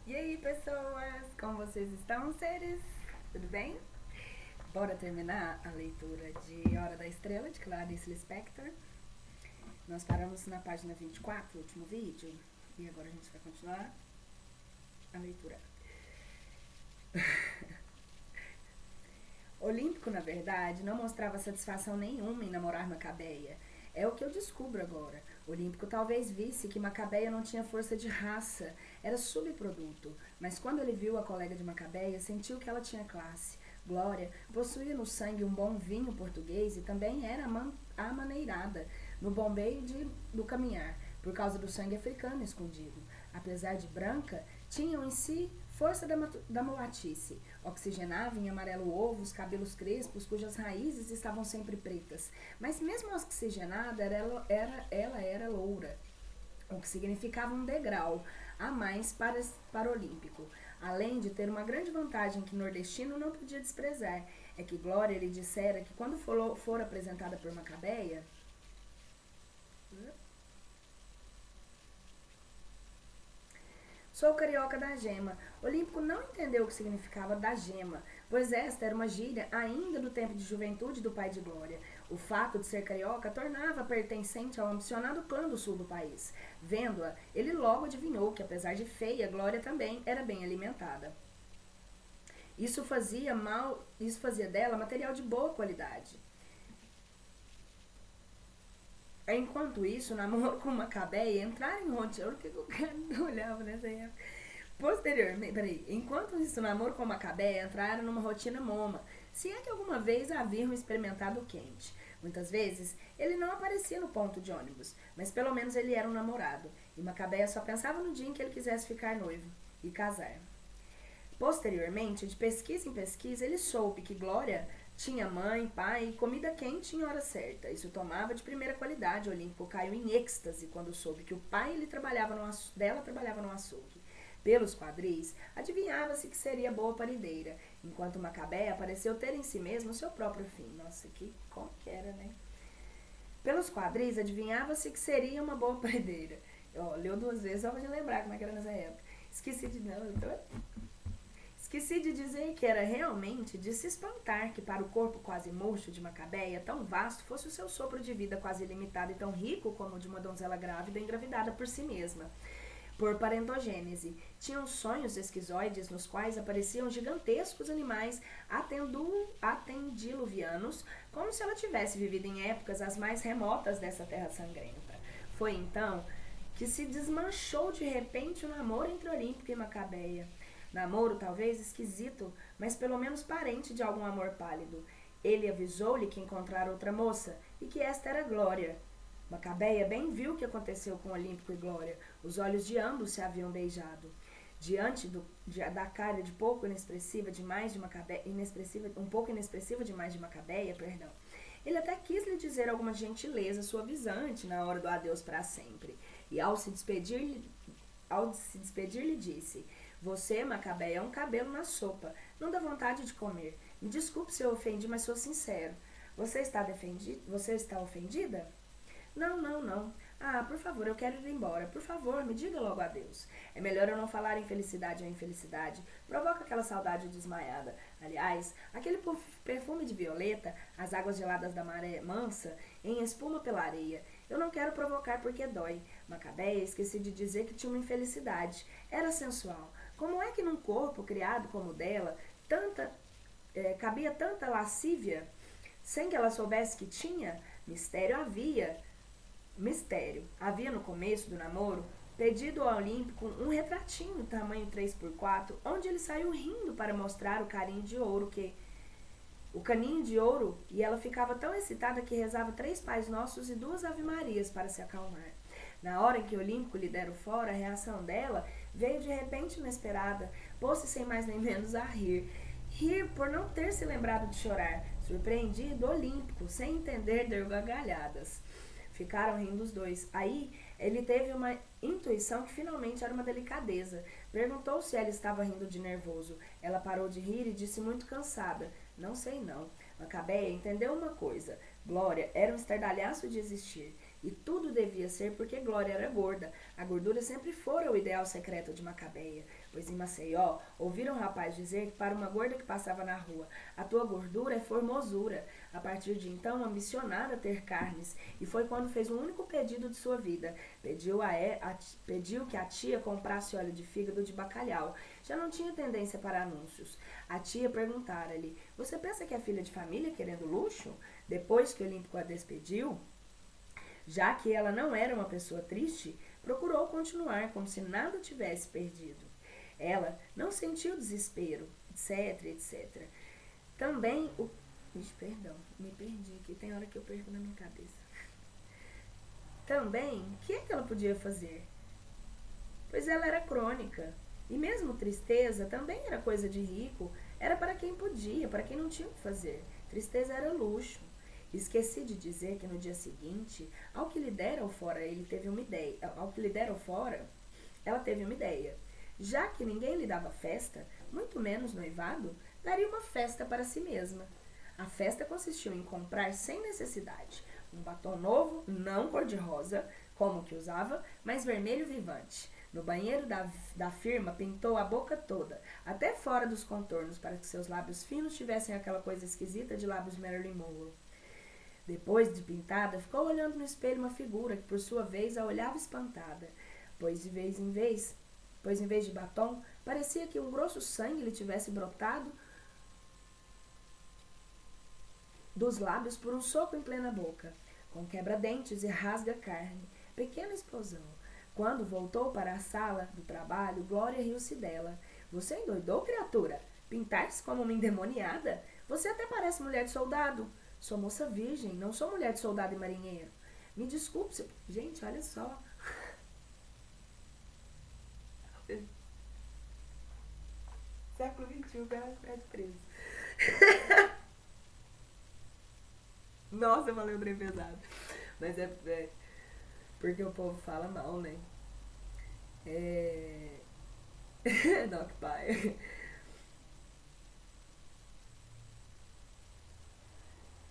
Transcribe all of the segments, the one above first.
E aí, pessoas, como vocês estão, seres? Tudo bem? Bora terminar a leitura de Hora da Estrela, de Clarice Lispector. Nós paramos na página 24, último vídeo, e agora a gente vai continuar a leitura. Olímpico, na verdade, não mostrava satisfação nenhuma em namorar Macabeia. É o que eu descubro agora. Olímpico talvez visse que Macabeia não tinha força de raça, era subproduto. Mas quando ele viu a colega de Macabeia, sentiu que ela tinha classe. Glória possuía no sangue um bom vinho português e também era amaneirada no bombeio do caminhar, por causa do sangue africano escondido. Apesar de branca, tinham em si força da mulatice. Oxigenava em amarelo ovo os cabelos crespos, cujas raízes estavam sempre pretas. Mas mesmo oxigenada, ela era loura, o que significava um degrau a mais para o Olímpico. Além de ter uma grande vantagem que nordestino não podia desprezar, é que Glória lhe dissera que quando for apresentada por Macabeia, sou carioca da gema. Olímpico não entendeu o que significava da gema, pois esta era uma gíria ainda do tempo de juventude do pai de Glória. O fato de ser carioca tornava pertencente ao ambicionado clã do sul do país. Vendo-a, ele logo adivinhou que, apesar de feia, Glória também era bem alimentada. Isso fazia dela material de boa qualidade. Enquanto isso, o namoro com Macabeia entrar em rotina. Olha o que o cara olhava nessa época. Enquanto isso, o namoro com Macabeia entraram numa rotina moma, se é que alguma vez haviam experimentado o quente. Muitas vezes, ele não aparecia no ponto de ônibus, mas pelo menos ele era um namorado, e Macabeia só pensava no dia em que ele quisesse ficar noivo e casar. Posteriormente, de pesquisa em pesquisa, ele soube que Glória tinha mãe, pai e comida quente em hora certa. Isso tomava de primeira qualidade. Olímpico caiu em êxtase quando soube que o pai dela trabalhava no açougue. Pelos quadris, adivinhava-se que seria boa parideira, enquanto Macabeia pareceu ter em si mesmo seu próprio fim. Nossa, como que era, né? Pelos quadris, adivinhava-se que seria uma boa parideira. Leu 2 vezes só pra lembrar como é que era nessa época. Esqueci de dizer que era realmente de se espantar que para o corpo quase murcho de Macabeia, tão vasto fosse o seu sopro de vida quase ilimitado e tão rico como o de uma donzela grávida engravidada por si mesma. Por parentogênese, tinham sonhos esquizoides nos quais apareciam gigantescos animais atendiluvianos, como se ela tivesse vivido em épocas as mais remotas dessa terra sangrenta. Foi então que se desmanchou de repente o namoro entre Olímpico e Macabeia. Namoro talvez esquisito, mas pelo menos parente de algum amor pálido. Ele avisou-lhe que encontrara outra moça e que esta era Glória. Macabeia bem viu o que aconteceu com Olímpico e Glória. Os olhos de ambos se haviam beijado. Diante da cara de pouco inexpressiva demais de Macabeia, um pouco inexpressiva demais de Macabeia, perdão. Ele até quis lhe dizer alguma gentileza suavizante na hora do adeus para sempre. E ao se despedir, lhe disse: você, Macabeia, é um cabelo na sopa. Não dá vontade de comer. Me desculpe se eu ofendi, mas sou sincero. Você está ofendida? Não, não, não. Ah, por favor, eu quero ir embora. Por favor, me diga logo adeus. É melhor eu não falar em felicidade ou infelicidade. Provoca aquela saudade desmaiada. Aliás, aquele perfume de violeta, as águas geladas da maré mansa, em espuma pela areia. Eu não quero provocar porque dói. Macabeia, esqueci de dizer que tinha uma infelicidade. Era sensual. Como é que num corpo criado como o dela, cabia tanta lascívia, sem que ela soubesse que tinha? Mistério. Havia no começo do namoro pedido ao Olímpico um retratinho tamanho 3x4, onde ele saiu rindo para mostrar o caninho de ouro, e ela ficava tão excitada que rezava 3 Pais Nossos e 2 Ave Marias para se acalmar. Na hora em que Olímpico lhe dera o fora, a reação dela veio de repente inesperada. Pôs-se sem mais nem menos a rir. Rir por não ter se lembrado de chorar. Surpreendido, Olímpico, sem entender, deu gargalhadas. Ficaram rindo os dois. Aí ele teve uma intuição que finalmente era uma delicadeza. Perguntou se ela estava rindo de nervoso. Ela parou de rir e disse muito cansada: não sei não. Macabeia entendeu uma coisa. Glória era um estardalhaço de existir. E tudo devia ser porque Glória era gorda. A gordura sempre fora o ideal secreto de Macabeia, pois em Maceió ouviram um rapaz dizer que para uma gorda que passava na rua, a tua gordura é formosura. A partir de então, ambicionara ter carnes, e foi quando fez um único pedido de sua vida. Pediu que a tia comprasse óleo de fígado de bacalhau. Já não tinha tendência para anúncios. A tia perguntara-lhe, você pensa que é filha de família querendo luxo? Depois que Olímpico a despediu, já que ela não era uma pessoa triste, procurou continuar como se nada tivesse perdido. Ela não sentiu desespero, etc, etc. Também o... Perdão, me perdi aqui, tem hora que eu perco na minha cabeça. Também, o que é que ela podia fazer? Pois ela era crônica. E mesmo tristeza também era coisa de rico. Era para quem podia, para quem não tinha o que fazer. Tristeza era luxo. Esqueci de dizer que no dia seguinte, ao que lhe deram fora, ela teve uma ideia. Já que ninguém lhe dava festa, muito menos noivado, daria uma festa para si mesma. A festa consistiu em comprar sem necessidade um batom novo, não cor-de-rosa, como o que usava, mas vermelho vivante. No banheiro da firma pintou a boca toda, até fora dos contornos, para que seus lábios finos tivessem aquela coisa esquisita de lábios Marilyn Monroe. Depois de pintada, ficou olhando no espelho uma figura que, por sua vez, a olhava espantada, pois em vez de batom, parecia que um grosso sangue lhe tivesse brotado dos lábios por um soco em plena boca, com quebra-dentes e rasga carne. Pequena explosão. Quando voltou para a sala do trabalho, Glória riu-se dela. Você endoidou, criatura? Pintar-se como uma endemoniada? Você até parece mulher de soldado. Sou moça virgem, não sou mulher de soldado e marinheiro. Me desculpe, se... Gente, olha só. Século XXI, Fred preso. Nossa, eu falei um trem pesado. Mas é porque o povo fala mal, né? Doc Pai.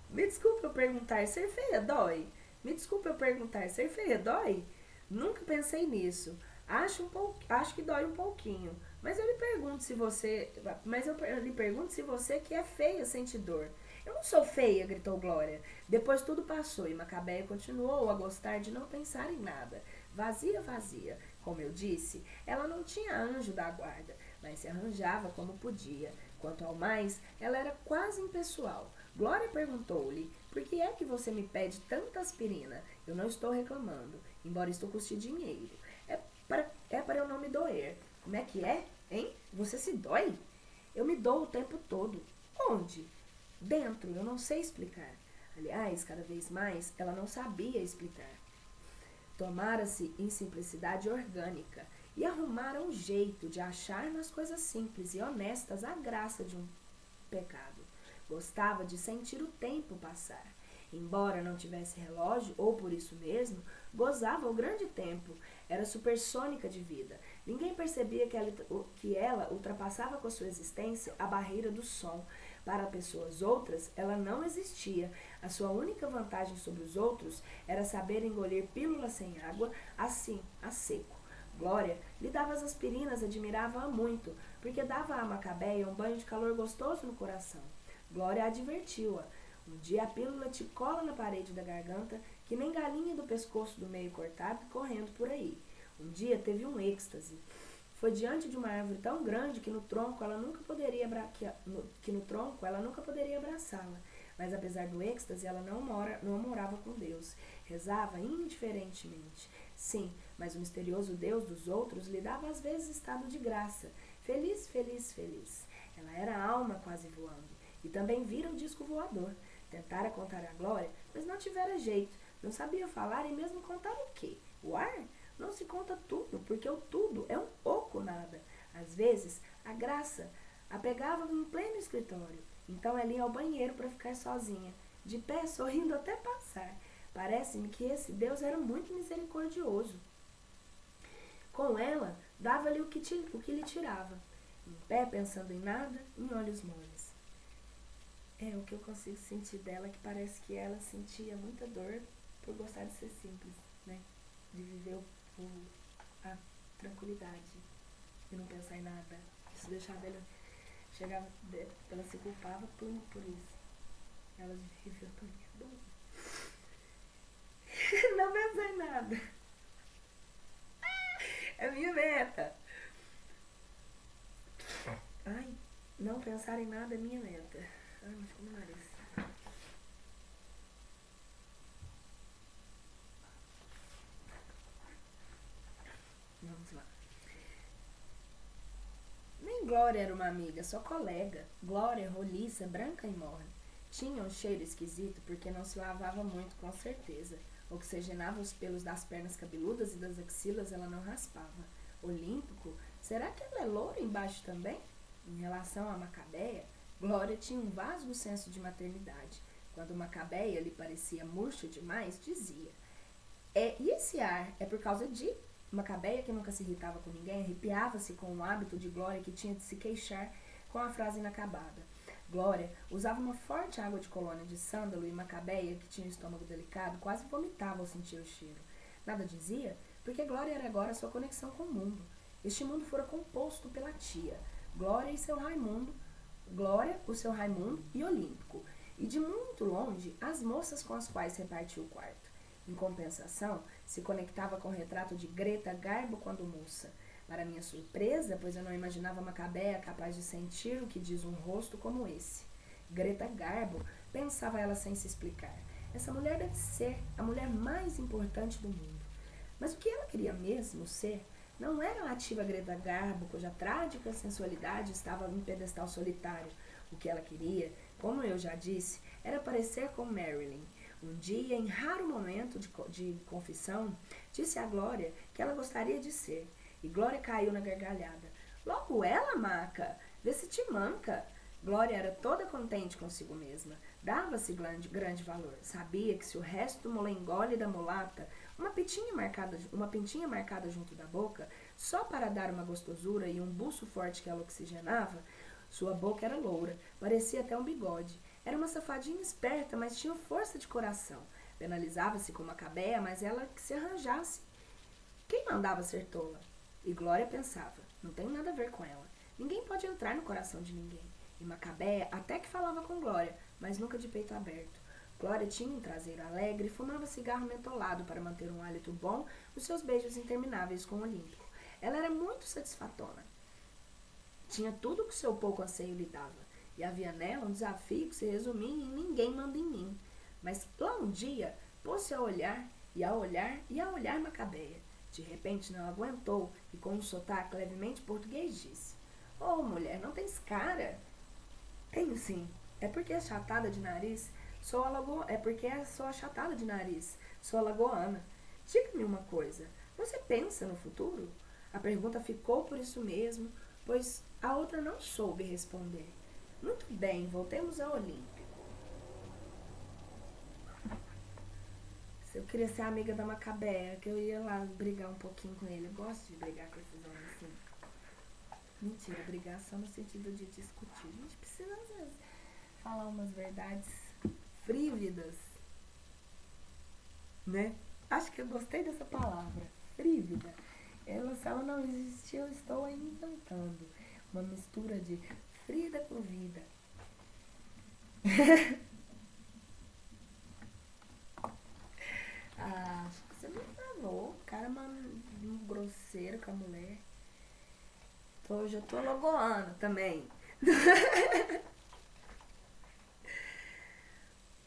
Me desculpa eu perguntar, ser feia dói? Me desculpa eu perguntar, ser feia dói? Nunca pensei nisso. Acho que dói um pouquinho. Mas eu lhe pergunto se você que é feia sente dor. Eu não sou feia, gritou Glória. Depois tudo passou e Macabeia continuou a gostar de não pensar em nada. Vazia, vazia. Como eu disse, ela não tinha anjo da guarda, mas se arranjava como podia. Quanto ao mais, ela era quase impessoal. Glória perguntou-lhe, por que é que você me pede tanta aspirina? Eu não estou reclamando, embora isto custe dinheiro. É para eu não me doer. Como é que é, hein? Você se dói? Eu me dou o tempo todo. Onde? Dentro, eu não sei explicar. Aliás, cada vez mais, ela não sabia explicar. Tomara-se em simplicidade orgânica e arrumara um jeito de achar nas coisas simples e honestas a graça de um pecado. Gostava de sentir o tempo passar. Embora não tivesse relógio, ou por isso mesmo, gozava o grande tempo. Era supersônica de vida. Ninguém percebia que ela ultrapassava com a sua existência a barreira do som. Para pessoas outras, ela não existia. A sua única vantagem sobre os outros era saber engolir pílulas sem água, assim, a seco. Glória lhe dava as aspirinas, admirava-a muito, porque dava a Macabeia um banho de calor gostoso no coração. Glória advertiu-a. Um dia a pílula te cola na parede da garganta, que nem galinha do pescoço do meio cortado, correndo por aí. Um dia teve um êxtase. Foi diante de uma árvore tão grande que no tronco ela nunca poderia abraçá-la. Mas apesar do êxtase, ela não morava com Deus. Rezava indiferentemente. Sim, mas o misterioso Deus dos outros lhe dava às vezes estado de graça. Feliz, feliz, feliz. Ela era a alma quase voando. E também vira o disco voador. Tentara contar a Glória, mas não tivera jeito. Não sabia falar e mesmo contar o quê? O ar? Não se conta tudo, porque o tudo é um pouco nada. Às vezes, a graça a pegava em pleno escritório. Então ela ia ao banheiro para ficar sozinha, de pé, sorrindo até passar. Parece-me que esse Deus era muito misericordioso. Com ela, dava-lhe o que lhe tirava. Em pé, pensando em nada, em olhos moles. É o que eu consigo sentir dela, que parece que ela sentia muita dor por gostar de ser simples, né? De viver a tranquilidade e não pensar em nada. Isso deixava ela, ela se culpava por isso. Ela viveu tão boa. Não pensar em nada. É minha meta. Ai, não pensar em nada é minha meta. Ai, mas ficou no nariz. Vamos lá. Nem Glória era uma amiga, só colega. Glória, roliça, branca e morna. Tinha um cheiro esquisito porque não se lavava muito, com certeza. Oxigenava os pelos das pernas cabeludas e das axilas ela não raspava. Olímpico, será que ela é loura embaixo também? Em relação a Macabeia, Glória tinha um vago senso de maternidade. Quando Macabeia lhe parecia murcha demais, dizia: e esse ar é por causa de... Macabeia, que nunca se irritava com ninguém, arrepiava-se com o hábito de Glória que tinha de se queixar com a frase inacabada. Glória usava uma forte água de colônia de sândalo e Macabeia, que tinha o estômago delicado, quase vomitava ao sentir o cheiro. Nada dizia, porque Glória era agora sua conexão com o mundo. Este mundo fora composto pela tia, Glória e seu Raimundo, Glória, o seu Raimundo e Olímpico, e de muito longe as moças com as quais repartia o quarto. Em compensação, se conectava com o retrato de Greta Garbo quando moça. Para minha surpresa, pois eu não imaginava Macabeia capaz de sentir o que diz um rosto como esse. Greta Garbo, pensava ela sem se explicar. Essa mulher deve ser a mulher mais importante do mundo. Mas o que ela queria mesmo ser não era a ativa Greta Garbo, cuja trágica sensualidade estava em pedestal solitário. O que ela queria, como eu já disse, era parecer com Marilyn. Um dia, em raro momento de confissão, disse a Glória que ela gostaria de ser. E Glória caiu na gargalhada. Logo ela, Maca? Vê se te manca. Glória era toda contente consigo mesma. Dava-se grande valor. Sabia que se o resto do molengole da mulata, uma pintinha marcada junto da boca, só para dar uma gostosura e um buço forte que ela oxigenava, sua boca era loura, parecia até um bigode. Era uma safadinha esperta, mas tinha força de coração. Penalizava-se com Macabeia, mas ela que se arranjasse. Quem mandava ser tola? E Glória pensava, não tem nada a ver com ela. Ninguém pode entrar no coração de ninguém. E Macabeia até que falava com Glória, mas nunca de peito aberto. Glória tinha um traseiro alegre e fumava cigarro mentolado para manter um hálito bom nos seus beijos intermináveis com o Olímpico. Ela era muito satisfatona. Tinha tudo que o seu pouco anseio lhe dava. E havia nela um desafio que se resumia em ninguém manda em mim. Mas lá um dia, pôs-se a olhar, e a olhar, e a olhar Macabeia. De repente não aguentou, e com um sotaque levemente português disse: "Oh, mulher, não tens cara?" "Tenho sim. É porque é achatada de nariz. Sou achatada de nariz. Sou alagoana. Diga-me uma coisa. Você pensa no futuro?" A pergunta ficou por isso mesmo, pois a outra não soube responder. Muito bem, voltemos ao Olímpico. Eu queria ser amiga da Macabeia, que eu ia lá brigar um pouquinho com ele. Eu gosto de brigar com esses homens assim. Mentira, brigar só no sentido de discutir. A gente precisa, às vezes, falar umas verdades frívidas, né? Acho que eu gostei dessa palavra, frívida. Se ela não existir, eu estou aí inventando. Uma mistura de Frida com vida. Acho que você me falou. O cara um grosseiro com a mulher. Hoje eu tô logoando também.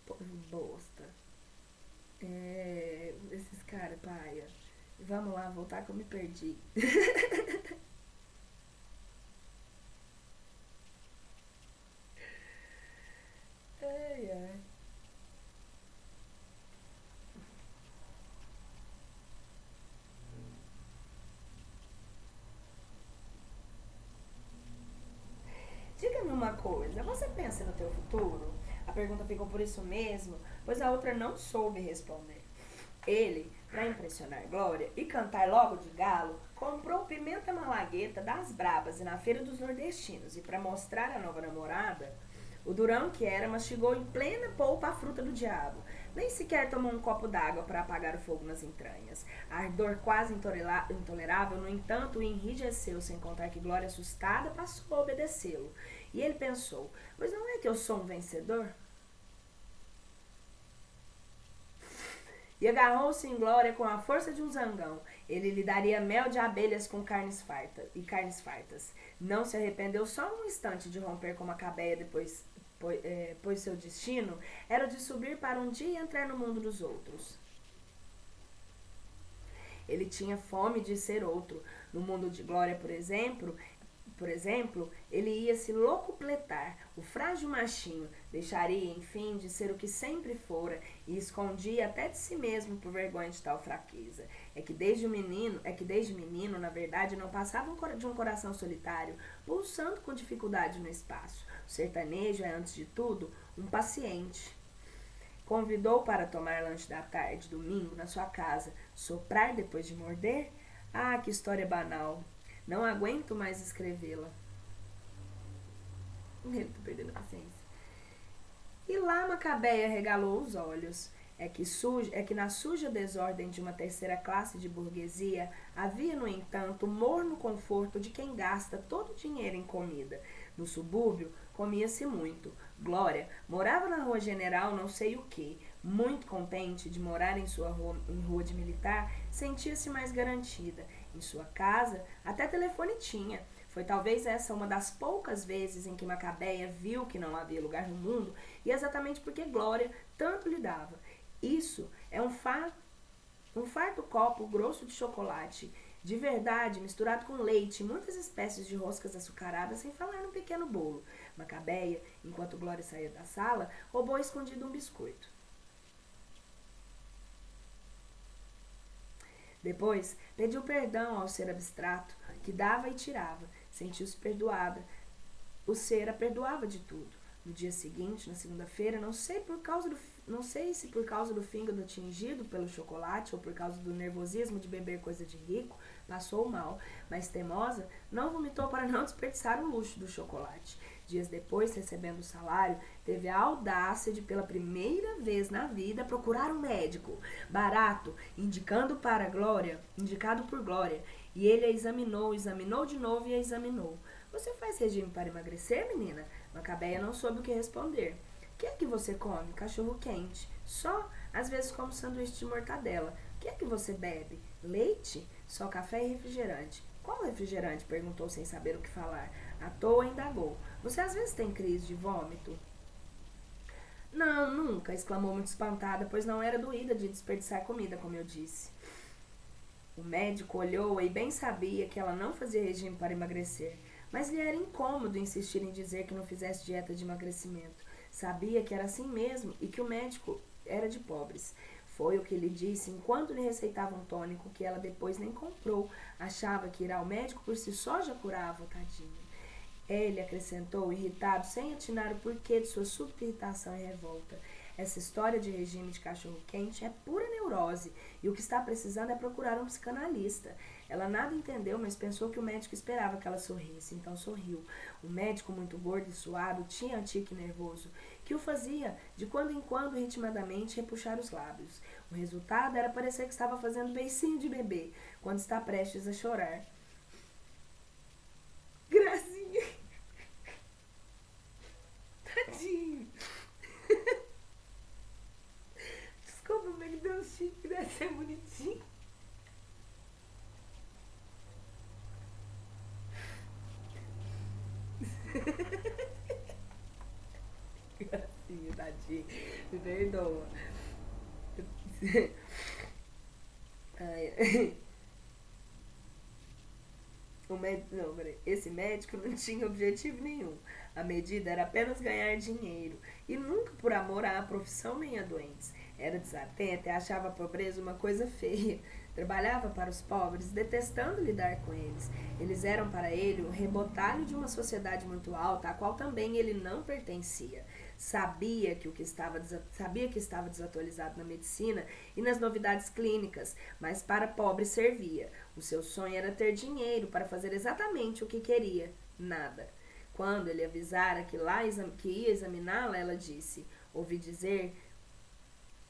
Povo bosta. Esses caras, paia. Vamos lá, voltar que eu me perdi. Ai, ai. Diga-me uma coisa, você pensa no teu futuro? A pergunta ficou por isso mesmo, pois a outra não soube responder. Ele, para impressionar Glória e cantar logo de galo, comprou pimenta malagueta das brabas e na feira dos nordestinos. E para mostrar à nova namorada O durão que era mastigou em plena polpa a fruta do diabo. Nem sequer tomou um copo d'água para apagar o fogo nas entranhas. A ardor quase intolerável, no entanto, o enrijeceu, sem contar que Glória, assustada, passou a obedecê-lo. E ele pensou, mas não é que eu sou um vencedor? E agarrou-se em Glória com a força de um zangão. Ele lhe daria mel de abelhas com carnes fartas. Não se arrependeu só um instante de romper com Macabeia pois seu destino era o de subir para um dia entrar no mundo dos outros. Ele tinha fome de ser outro. No mundo de Glória, por exemplo, ele ia se locupletar. O frágil machinho deixaria, enfim, de ser o que sempre fora e escondia até de si mesmo por vergonha de tal fraqueza. É que desde menino, na verdade, não passava de um coração solitário, pulsando com dificuldade no espaço. O sertanejo é, antes de tudo, um paciente. Convidou para tomar lanche da tarde, domingo, na sua casa. Soprar depois de morder? Ah, que história banal. Não aguento mais escrevê-la. Ele tá perdendo a paciência. E lá Macabeia regalou os olhos. É que na suja desordem de uma terceira classe de burguesia havia, no entanto, o morno conforto de quem gasta todo o dinheiro em comida. No subúrbio, comia-se muito. Glória morava na Rua General não sei o quê. Muito contente de morar em rua de militar, sentia-se mais garantida. Em sua casa, até telefone tinha. Foi talvez essa uma das poucas vezes em que Macabeia viu que não havia lugar no mundo, e exatamente porque Glória tanto lhe dava. Isso é um farto copo grosso de chocolate, de verdade, misturado com leite e muitas espécies de roscas açucaradas, sem falar num pequeno bolo. Macabeia, enquanto Glória saía da sala, roubou escondido um biscoito. Depois, pediu perdão ao ser abstrato, que dava e tirava. Sentiu-se perdoada. O ser a perdoava de tudo. No dia seguinte, na segunda-feira, não sei se por causa do fígado atingido pelo chocolate ou por causa do nervosismo de beber coisa de rico, passou mal, mas teimosa, não vomitou para não desperdiçar o luxo do chocolate. Dias depois, recebendo o salário, teve a audácia de, pela primeira vez na vida, procurar um médico barato, indicado por Glória, e ele a examinou de novo e a examinou. Você faz regime para emagrecer, menina? Macabeia não soube o que responder. O que é que você come? Cachorro quente. Só, às vezes como sanduíche de mortadela. O que é que você bebe? Leite? Só café e refrigerante. Qual refrigerante? Perguntou sem saber o que falar. À toa indagou. Você às vezes tem crise de vômito? Não, nunca, exclamou muito espantada, pois não era doída de desperdiçar comida, como eu disse. O médico olhou-a e bem sabia que ela não fazia regime para emagrecer, mas lhe era incômodo insistir em dizer que não fizesse dieta de emagrecimento. Sabia que era assim mesmo e que o médico era de pobres. Foi o que lhe disse enquanto lhe receitava um tônico que ela depois nem comprou. Achava que ir ao médico por si só já curava, tadinha. Ele acrescentou, irritado, sem atinar o porquê de sua súbita irritação e revolta. Essa história de regime de cachorro-quente é pura neurose, e o que está precisando é procurar um psicanalista. Ela nada entendeu, mas pensou que o médico esperava que ela sorrisse, então sorriu. O médico, muito gordo e suado, tinha um tique nervoso, que o fazia, de quando em quando, ritmadamente, repuxar os lábios. O resultado era parecer que estava fazendo beicinho de bebê, quando está prestes a chorar. Gracinha! Tadinho! Desculpa, mas deu um chique, deve ser bonitinho. Gracinha, tadinho. Me perdoa. Ai. Esse médico não tinha objetivo nenhum. A medida era apenas ganhar dinheiro, e nunca por amor à profissão nem a doentes. Era desatenta e achava a pobreza uma coisa feia. Trabalhava para os pobres, detestando lidar com eles. Eles eram para ele um rebotalho de uma sociedade muito alta, a qual também ele não pertencia. Sabia que estava desatualizado na medicina e nas novidades clínicas, mas para pobre servia. O seu sonho era ter dinheiro para fazer exatamente o que queria. Nada. Quando ele avisara que ia examiná-la, ela disse: ouvi dizer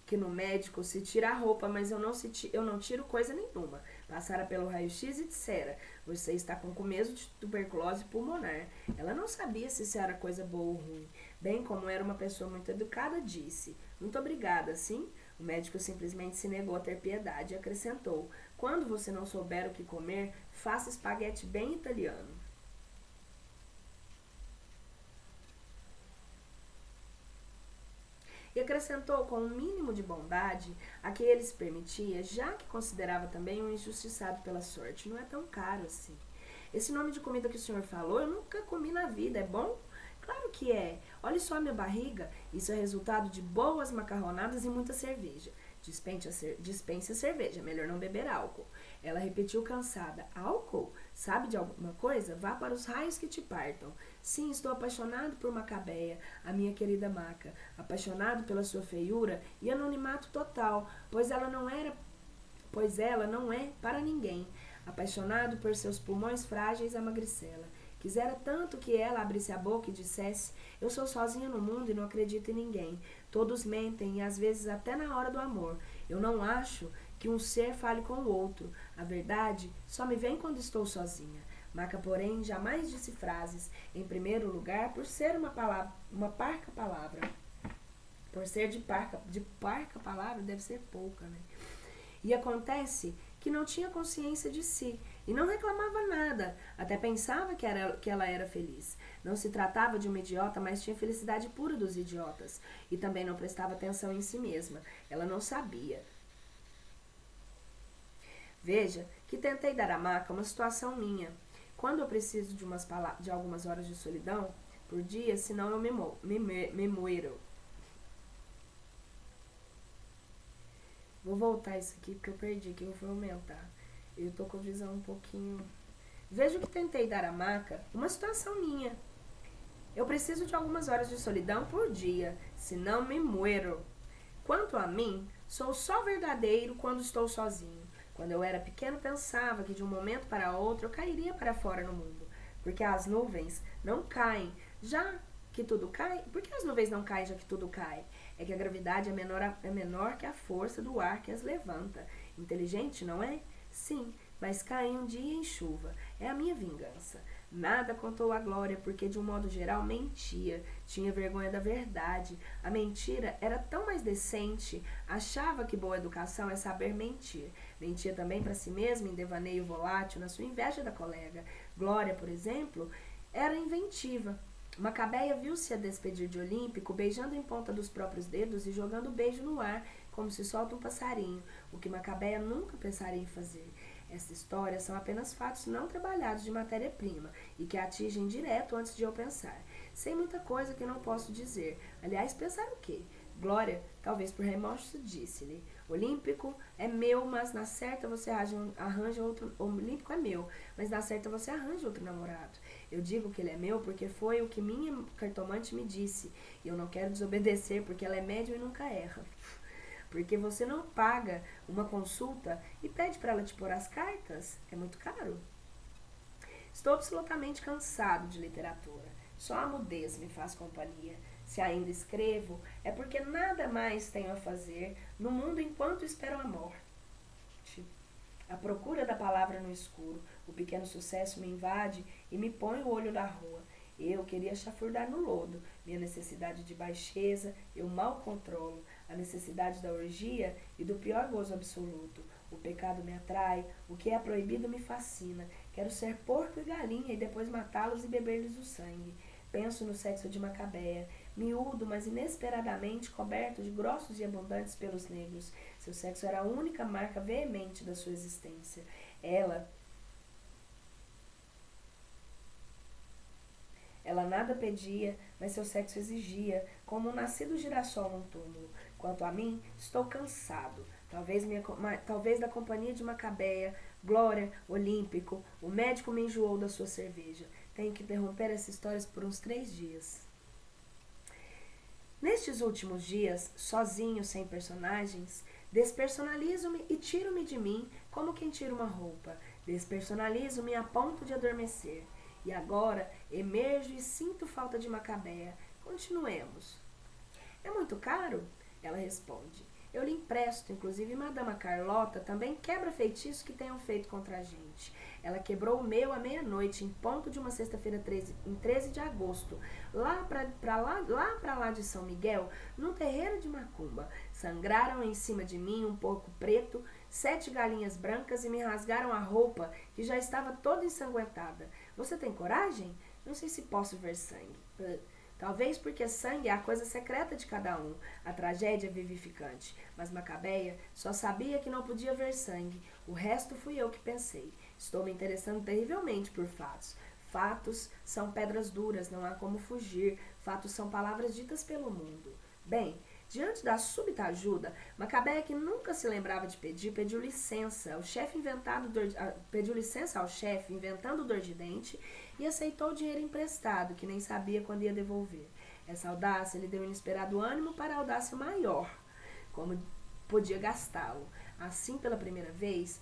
que no médico se tira a roupa, mas eu não tiro coisa nenhuma. Passara pelo raio-x e dissera: você está com começo de tuberculose pulmonar. Ela não sabia se isso era coisa boa ou ruim. Bem como era uma pessoa muito educada, disse: muito obrigada, sim? O médico simplesmente se negou a ter piedade e acrescentou: quando você não souber o que comer, faça espaguete bem italiano. E acrescentou com um mínimo de bondade a que ele se permitia, já que considerava também um injustiçado pela sorte. Não é tão caro assim. Esse nome de comida que o senhor falou, eu nunca comi na vida, é bom? Claro que é. Olhe só a minha barriga. Isso é resultado de boas macarronadas e muita cerveja. Dispense a cerveja, melhor não beber álcool. Ela repetiu cansada: álcool? Sabe de alguma coisa? Vá para os raios que te partam. Sim, estou apaixonado por Macabeia, a minha querida Maca. Apaixonado pela sua feiura e anonimato total, pois ela não é para ninguém. Apaixonado por seus pulmões frágeis, a magricela. Quisera tanto que ela abrisse a boca e dissesse: eu sou sozinha no mundo e não acredito em ninguém. Todos mentem e às vezes até na hora do amor. Eu não acho que um ser fale com o outro. A verdade só me vem quando estou sozinha. Maca, porém, jamais disse frases. Em primeiro lugar, por ser uma parca palavra. Por ser de parca palavra, deve ser pouca, né? E acontece que não tinha consciência de si e não reclamava nada, até pensava que ela era feliz. Não se tratava de uma idiota, mas tinha felicidade pura dos idiotas. E também não prestava atenção em si mesma. Ela não sabia. Veja que tentei dar à Maca uma situação minha. Quando eu preciso de algumas horas de solidão por dia, senão eu me muero. Vou voltar isso aqui porque eu perdi, que eu vou aumentar. Eu tô com a visão um pouquinho... Vejo que tentei dar à Maca uma situação minha. Eu preciso de algumas horas de solidão por dia, senão me muero. Quanto a mim, sou só verdadeiro quando estou sozinho. Quando eu era pequeno, pensava que de um momento para outro eu cairia para fora no mundo. Porque as nuvens não caem, já que tudo cai. Por que as nuvens não caem já que tudo cai? É que a gravidade é menor que a força do ar que as levanta. Inteligente, não é? Sim, mas cai um dia em chuva. É a minha vingança. Nada contou a Glória, porque de um modo geral mentia. Tinha vergonha da verdade. A mentira era tão mais decente. Achava que boa educação é saber mentir. Mentia também para si mesma em devaneio volátil, na sua inveja da colega. Glória, por exemplo, era inventiva. Macabeia viu-se a despedir de Olímpico, beijando em ponta dos próprios dedos e jogando o beijo no ar, como se solta um passarinho, o que Macabeia nunca pensaria em fazer. Essa história são apenas fatos não trabalhados de matéria-prima e que atingem direto antes de eu pensar. Sei muita coisa que não posso dizer. Aliás, pensar o quê? Glória, talvez por remorso, disse-lhe: Olímpico é meu, mas na certa você arranja outro... Olímpico é meu, mas na certa você arranja outro namorado. Eu digo que ele é meu porque foi o que minha cartomante me disse. E eu não quero desobedecer porque ela é médium e nunca erra. Porque você não paga uma consulta e pede para ela te pôr as cartas? É muito caro. Estou absolutamente cansado de literatura. Só a mudez me faz companhia. Se ainda escrevo, é porque nada mais tenho a fazer no mundo enquanto espero a morte. A procura da palavra no escuro, o pequeno sucesso me invade e me põe o olho na rua. Eu queria chafurdar no lodo. Minha necessidade de baixeza eu mal controlo. A necessidade da orgia e do pior gozo absoluto. O pecado me atrai, o que é proibido me fascina. Quero ser porco e galinha e depois matá-los e beber-lhes o sangue. Penso no sexo de Macabeia, miúdo, mas inesperadamente coberto de grossos e abundantes pelos negros. Seu sexo era a única marca veemente da sua existência. Ela nada pedia, mas seu sexo exigia, como um nascido girassol num túmulo. Quanto a mim, estou cansado. Talvez da companhia de Macabeia, Glória, Olímpico. O médico me enjoou da sua cerveja. Tenho que interromper essa história por uns 3 dias. Nestes últimos dias, sozinho, sem personagens, despersonalizo-me e tiro-me de mim como quem tira uma roupa. Despersonalizo-me a ponto de adormecer. E agora emerjo e sinto falta de Macabeia. Continuemos. É muito caro? Ela responde. Eu lhe empresto, inclusive Madama Carlota também quebra feitiço que tenham feito contra a gente. Ela quebrou o meu à meia-noite, em ponto de uma sexta-feira em 13 de agosto, lá pra lá de São Miguel, num terreiro de macumba. Sangraram em cima de mim um porco preto, 7 galinhas brancas e me rasgaram a roupa, que já estava toda ensanguentada. Você tem coragem? Não sei se posso ver sangue. Talvez porque sangue é a coisa secreta de cada um, a tragédia vivificante. Mas Macabeia só sabia que não podia ver sangue. O resto fui eu que pensei. Estou me interessando terrivelmente por fatos. Fatos são pedras duras, não há como fugir. Fatos são palavras ditas pelo mundo. Bem, diante da súbita ajuda, Macabeia, que nunca se lembrava de pedir, pediu licença ao chefe inventando dor de dente, e aceitou o dinheiro emprestado, que nem sabia quando ia devolver. Essa audácia lhe deu inesperado ânimo para a audácia maior, como podia gastá-lo. Assim, pela primeira vez,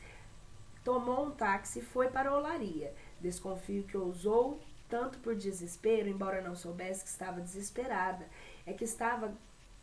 tomou um táxi e foi para a olaria. Desconfio que ousou tanto por desespero, embora não soubesse que estava desesperada. É que estava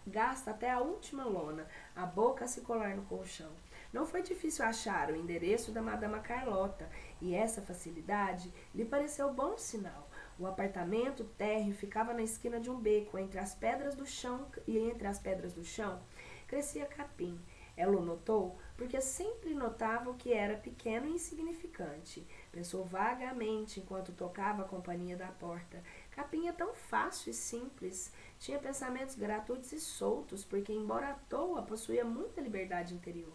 gasta até a última lona, a boca a se colar no colchão. Não foi difícil achar o endereço da Madama Carlota, e essa facilidade lhe pareceu bom sinal. O apartamento térreo ficava na esquina de um beco, entre as pedras do chão crescia capim. Ela o notou porque sempre notava o que era pequeno e insignificante. Pensou vagamente enquanto tocava a campainha da porta. Capim é tão fácil e simples. Tinha pensamentos gratuitos e soltos, porque, embora à toa, possuía muita liberdade interior.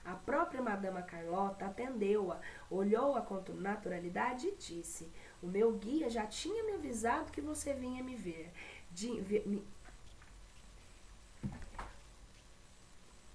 A própria Madama Carlota atendeu-a, olhou-a com naturalidade e disse: o meu guia já tinha me avisado que você vinha me ver.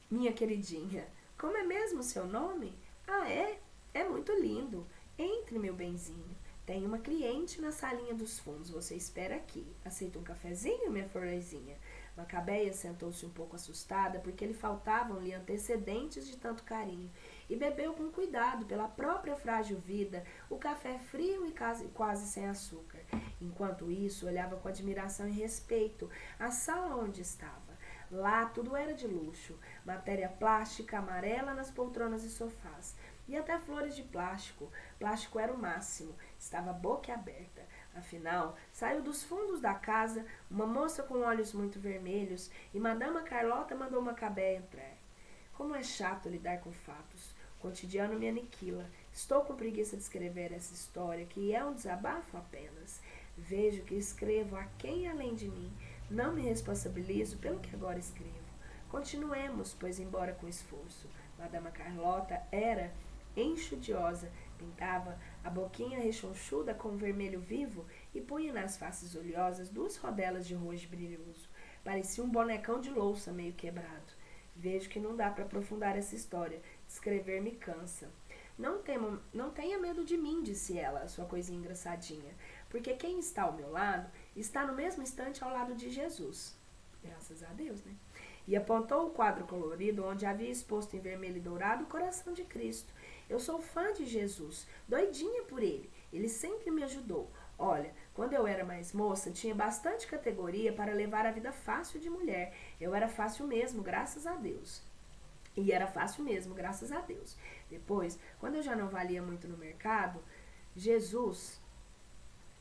Minha queridinha, como é mesmo seu nome? Ah, é? É muito lindo. Entre, meu benzinho. Tem uma cliente na salinha dos fundos. Você espera aqui. Aceita um cafezinho, minha florzinha? Macabeia sentou-se um pouco assustada, porque lhe faltavam-lhe antecedentes de tanto carinho, e bebeu com cuidado, pela própria frágil vida, o café frio e quase sem açúcar. Enquanto isso, olhava com admiração e respeito a sala onde estava. Lá tudo era de luxo, matéria plástica amarela nas poltronas e sofás, e até flores de plástico. Plástico era o máximo, estava boquiaberta. Afinal, saiu dos fundos da casa uma moça com olhos muito vermelhos, e Madama Carlota mandou Macabeia entrar. Como é chato lidar com fatos. O cotidiano me aniquila. Estou com preguiça de escrever essa história, que é um desabafo apenas. Vejo que escrevo a quem além de mim. Não me responsabilizo pelo que agora escrevo. Continuemos, pois, embora com esforço. Madama Carlota era enxudiosa, pintava a boquinha rechonchuda com um vermelho vivo e punha nas faces oleosas 2 rodelas de roxo brilhoso. Parecia um bonecão de louça meio quebrado. Vejo que não dá para aprofundar essa história. Escrever me cansa. Não tenha medo de mim, disse ela, sua coisinha engraçadinha, porque quem está ao meu lado está no mesmo instante ao lado de Jesus. Graças a Deus, né? E apontou o quadro colorido onde havia exposto em vermelho e dourado o coração de Cristo. Eu sou fã de Jesus, doidinha por ele. Ele sempre me ajudou. Olha, quando eu era mais moça, tinha bastante categoria para levar a vida fácil de mulher. Eu era fácil mesmo, graças a Deus. E era fácil mesmo, graças a Deus. Depois, quando eu já não valia muito no mercado, Jesus,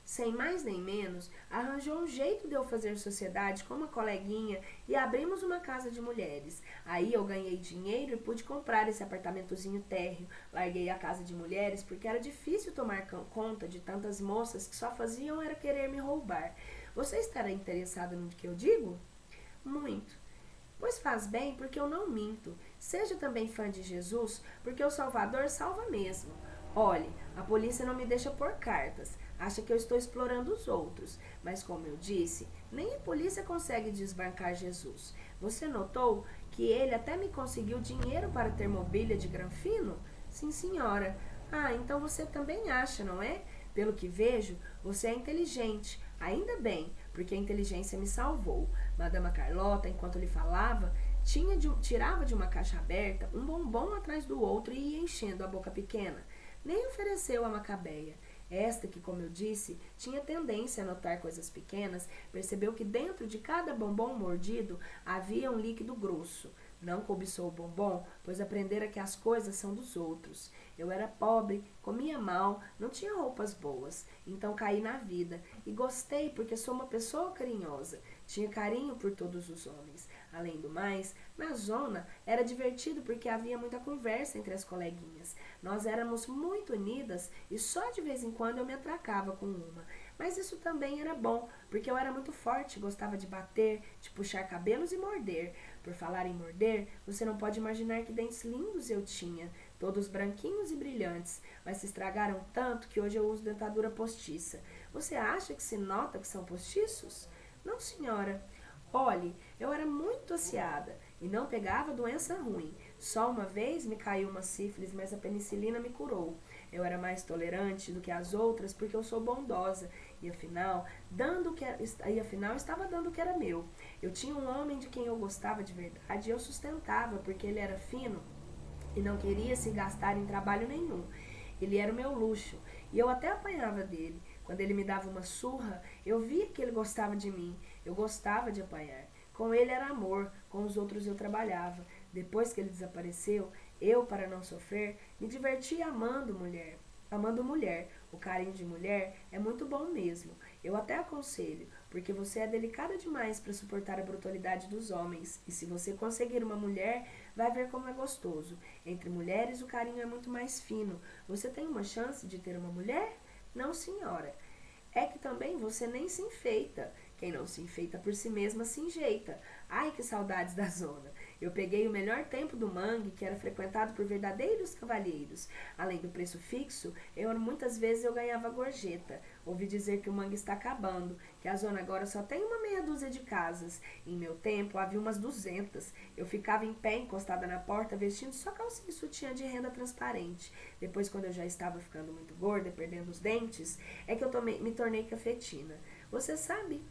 sem mais nem menos, arranjou um jeito de eu fazer sociedade com uma coleguinha e abrimos uma casa de mulheres. Aí eu ganhei dinheiro e pude comprar esse apartamentozinho térreo. Larguei a casa de mulheres porque era difícil tomar conta de tantas moças que só faziam era querer me roubar. Você estará interessado no que eu digo? Muito. Pois faz bem, porque eu não minto. Seja também fã de Jesus, porque o Salvador salva mesmo. Olhe, a polícia não me deixa pôr cartas. Acha que eu estou explorando os outros. Mas, como eu disse, nem a polícia consegue desbancar Jesus. Você notou que ele até me conseguiu dinheiro para ter mobília de granfino? Sim, senhora. Ah, então você também acha, não é? Pelo que vejo, você é inteligente. Ainda bem, porque a inteligência me salvou. Madama Carlota, enquanto lhe falava, tirava de uma caixa aberta um bombom atrás do outro e ia enchendo a boca pequena. Nem ofereceu a Macabeia. Esta que, como eu disse, tinha tendência a notar coisas pequenas, percebeu que dentro de cada bombom mordido havia um líquido grosso. Não cobiçou o bombom, pois aprendera que as coisas são dos outros. Eu era pobre, comia mal, não tinha roupas boas, então caí na vida e gostei porque sou uma pessoa carinhosa. Tinha carinho por todos os homens. Além do mais, na zona era divertido porque havia muita conversa entre as coleguinhas. Nós éramos muito unidas e só de vez em quando eu me atracava com uma. Mas isso também era bom, porque eu era muito forte, gostava de bater, de puxar cabelos e morder. Por falar em morder, você não pode imaginar que dentes lindos eu tinha, todos branquinhos e brilhantes, mas se estragaram tanto que hoje eu uso dentadura postiça. Você acha que se nota que são postiços? Não, senhora. Olhe, eu era muito aciada e não pegava doença ruim. Só uma vez me caiu uma sífilis, mas a penicilina me curou. Eu era mais tolerante do que as outras porque eu sou bondosa e afinal, estava dando o que era meu. Eu tinha um homem de quem eu gostava de verdade e eu sustentava porque ele era fino e não queria se gastar em trabalho nenhum. Ele era o meu luxo e eu até apanhava dele. Quando ele me dava uma surra, eu via que ele gostava de mim. Eu gostava de apanhar. Com ele era amor, com os outros eu trabalhava. Depois que ele desapareceu, eu, para não sofrer, me divertia amando mulher. Amando mulher. O carinho de mulher é muito bom mesmo. Eu até aconselho, porque você é delicada demais para suportar a brutalidade dos homens. E se você conseguir uma mulher, vai ver como é gostoso. Entre mulheres, o carinho é muito mais fino. Você tem uma chance de ter uma mulher? Não, senhora. É que também você nem se enfeita. Quem não se enfeita por si mesma se enjeita. Ai, que saudades da zona. Eu peguei o melhor tempo do mangue, que era frequentado por verdadeiros cavalheiros. Além do preço fixo, muitas vezes eu ganhava gorjeta. Ouvi dizer que o mangue está acabando, que a zona agora só tem uma meia dúzia de casas. Em meu tempo, havia umas 200. Eu ficava em pé, encostada na porta, vestindo só calcinha e sutiã de renda transparente. Depois, quando eu já estava ficando muito gorda e perdendo os dentes, é que me tornei cafetina. Você sabe?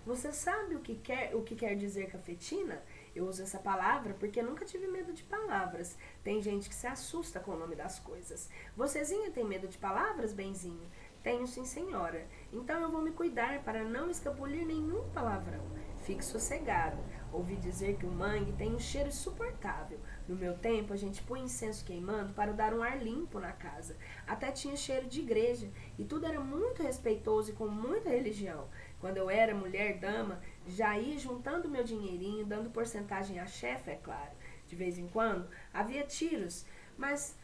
Você sabe o que quer dizer cafetina? Eu uso essa palavra porque nunca tive medo de palavras. Tem gente que se assusta com o nome das coisas. Vocêzinha tem medo de palavras, benzinho? Tenho sim, senhora. Então eu vou me cuidar para não escapulir nenhum palavrão. Fique sossegado. Ouvi dizer que o mangue tem um cheiro insuportável. No meu tempo, a gente punha incenso queimando para dar um ar limpo na casa. Até tinha cheiro de igreja. E tudo era muito respeitoso e com muita religião. Quando eu era mulher dama, já ia juntando meu dinheirinho, dando porcentagem à chefe, é claro. De vez em quando, havia tiros, mas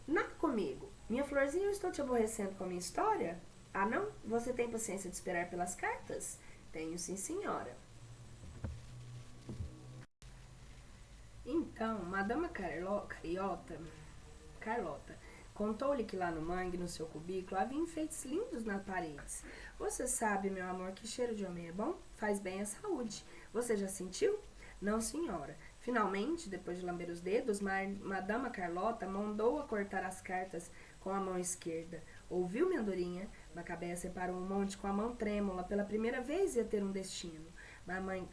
nada comigo. Minha florzinha, eu estou te aborrecendo com a minha história? Ah, não? Você tem paciência de esperar pelas cartas? Tenho sim, senhora. Então, Madama Carlota contou-lhe que lá no mangue, no seu cubículo, havia enfeites lindos nas paredes. Você sabe, meu amor, que cheiro de homem é bom? Faz bem à saúde. Você já sentiu? Não, senhora. Finalmente, depois de lamber os dedos, Madama Carlota mandou-a cortar as cartas com a mão esquerda. Ouviu, minha Dorinha? Macabeia separou um monte com a mão trêmula. Pela primeira vez ia ter um destino.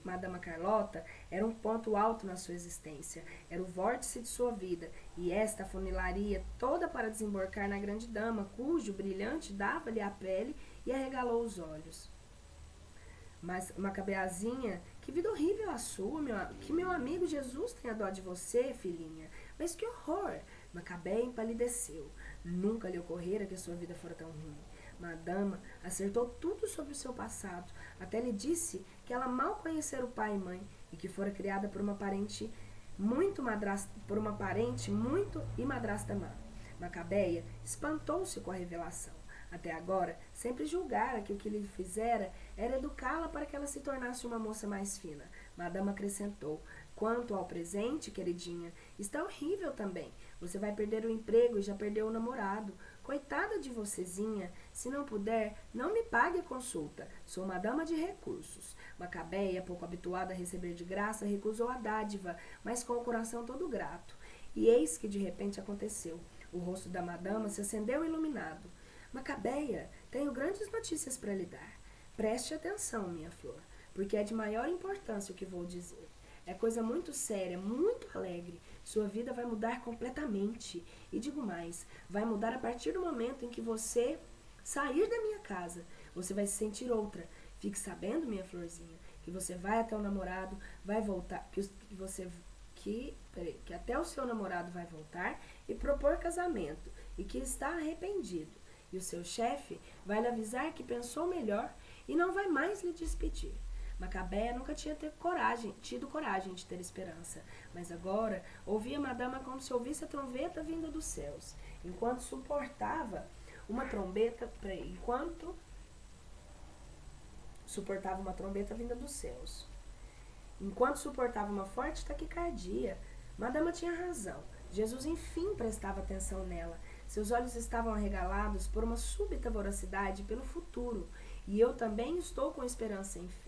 Madama Carlota era um ponto alto na sua existência, era o vórtice de sua vida, e esta funilaria toda para desembocar na grande dama, cujo brilhante dava-lhe a pele e arregalou os olhos. Mas, Macabeazinha, que vida horrível a sua, que meu amigo Jesus tenha dó de você, filhinha. Mas que horror! Macabeia empalideceu. Nunca lhe ocorrera que a sua vida fora tão ruim. Madama acertou tudo sobre o seu passado. Até lhe disse que ela mal conhecera o pai e mãe e que fora criada por uma parente muito e madrasta má. Macabeia espantou-se com a revelação. Até agora, sempre julgara que o que lhe fizera era educá-la para que ela se tornasse uma moça mais fina. Madama acrescentou: quanto ao presente, queridinha, está horrível também. Você vai perder o emprego e já perdeu o namorado. Coitada de vocêzinha, se não puder, não me pague a consulta. Sou uma dama de recursos. Macabeia, pouco habituada a receber de graça, recusou a dádiva, mas com o coração todo grato. E eis que de repente aconteceu. O rosto da madama se acendeu iluminado. Macabeia, tenho grandes notícias para lhe dar. Preste atenção, minha flor, porque é de maior importância o que vou dizer. É coisa muito séria, muito alegre. Sua vida vai mudar completamente. E digo mais, vai mudar a partir do momento em que você sair da minha casa. Você vai se sentir outra. Fique sabendo, minha florzinha, que você vai até o namorado, vai voltar, que até o seu namorado vai voltar e propor casamento e que está arrependido. E o seu chefe vai lhe avisar que pensou melhor e não vai mais lhe despedir. Macabeia nunca tinha tido coragem de ter esperança, mas agora ouvia Madama como se ouvisse a trombeta vinda dos céus, enquanto suportava uma trombeta vinda dos céus. Enquanto suportava uma forte taquicardia, Madama tinha razão. Jesus enfim prestava atenção nela. Seus olhos estavam arregalados por uma súbita voracidade pelo futuro, e eu também estou com esperança enfim.